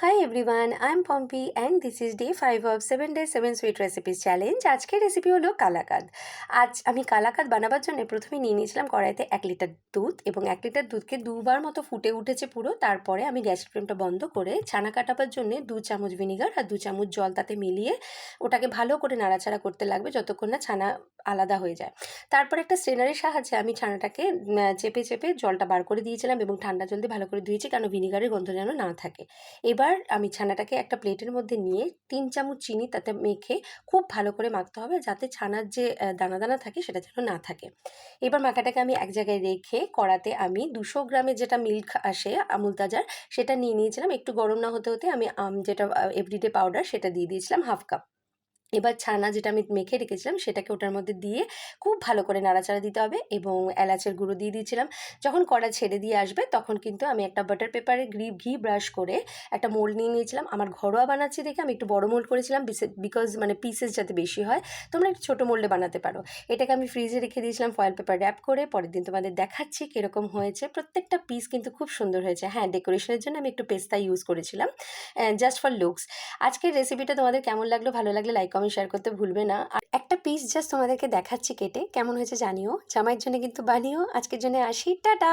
Hi everyone, I'm Pompey and this is day 5 of 7 days 7 sweet recipes challenge. আজকের recipe হলো কালাকাঁদ। আজ আমি কালাকাঁদ বানাবার জন্য প্রথমে নিয়ে নিয়েছিলাম কড়াইতে 1 লিটার দুধ এবং 1 লিটার দুধকে দুবার মতো ফুটে উঠেছে পুরো। তারপরে আমি গ্যাসের ফ্লেমটা বন্ধ করে ছানা কাটাবার জন্য 2 চামচ ভিনিগার আর 2 চামচ জল তাতে মিলিয়ে ওটাকে ভালো করে নাড়াচাড়া করতে লাগবে যতক্ষণ না ছানা আলাদা হয়ে যায়। তারপর একটা স্ট্রেনারের সাহায্যে আমি ছানাটাকে চেপে চেপে জলটা বার করে দিয়েছিলাম এবং ঠান্ডা জল দিয়ে ভালো করে ধুয়েছি কারণ ভিনিগারের গন্ধ যেন না থাকে। এবার আমি ছানাটাকে একটা প্লেটের মধ্যে নিয়ে 3 চামচ চিনি তাতে মেখে খুব ভালো করে মাখতে হবে যাতে ছানার যে দানা দানা থাকে সেটা যেন না থাকে। এবার মাখাটাকে আমি এক জায়গায় রেখে কড়াতে আমি 200 গ্রামের যেটা মিল্ক আসে আমুল তাজার সেটা নিয়ে নিয়েছিলাম। একটু গরম না হতে হতে আমি যেটা এভরিডে পাউডার সেটা দিয়ে দিয়েছিলাম হাফ কাপ। এবার ছানা যেটা আমি মেখে রেখেছিলাম সেটাকে ওটার মধ্যে দিয়ে খুব ভালো করে নাড়াচাড়া দিতে হবে এবং এলাচের গুঁড়ো দিয়ে দিয়েছিলাম। যখন কড়া ছেড়ে দিয়ে আসবে তখন কিন্তু আমি একটা বাটার পেপারে ঘি ব্রাশ করে একটা মোল্ড নিয়ে নিয়েছিলাম। আমার ঘরোয়া বানাচ্ছি দেখে আমি একটু বড় মোল্ড করেছিলাম বিকজ পিসেস যাতে বেশি হয়। তোমরা একটু ছোটো মোল্ডে বানাতে পারো। এটাকে আমি ফ্রিজে রেখে দিয়েছিলাম ফয়েল পেপার র্যাপ করে। পরের দিন তোমাদের দেখাচ্ছি কীরকম হয়েছে। প্রত্যেকটা পিস কিন্তু খুব সুন্দর হয়েছে। হ্যাঁ, ডেকোরেশনের জন্য আমি একটু পেস্তা ইউজ করেছিলাম জাস্ট ফর লুকস। আজকের রেসিপিটা তোমাদের কেমন লাগলো? ভালো লাগলে লাইক কমেন্ট শেয়ার করতে ভুলবে না। আর একটা পিস জাস্ট তোমাদেরকে দেখাচ্ছি কেটে, কেমন হয়েছে জানিও। জামাইয়ের জন্য কিন্তু বানিও। আজকের জন্য আসি, টাটা।